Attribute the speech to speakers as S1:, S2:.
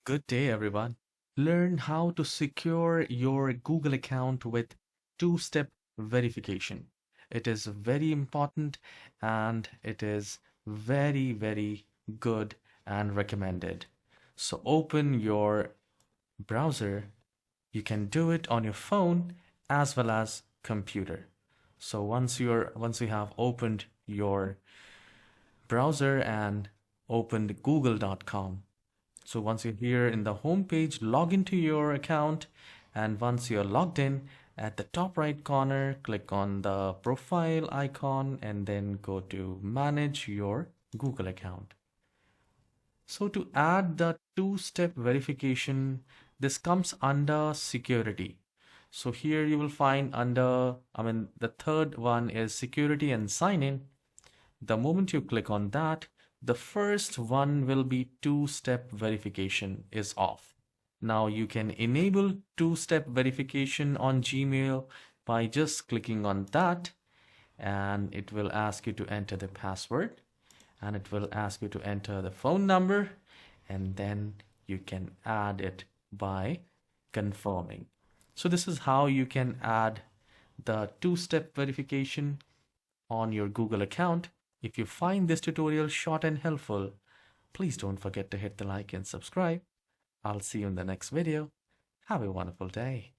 S1: Good day, everyone. Learn how to secure your Google account with two-step verification. It is very important and it is very, very good and recommended. So open your browser. You can do it on your phone as well as computer. So once you have opened your browser and opened google.com, so once you're here in the home page, log into your account, and once you're logged in, at the top right corner, click on the profile icon and then go to manage your Google account. So to add the two-step verification, this comes under security. So here you will find the third one is security and sign in. The moment you click on that, the first one will be two-step verification is off. Now you can enable two-step verification on Gmail by just clicking on that, and it will ask you to enter the password, and it will ask you to enter the phone number, and then you can add it by confirming. So this is how you can add the two-step verification on your Google account. If you find this tutorial short and helpful, please don't forget to hit the like and subscribe. I'll see you in the next video. Have a wonderful day.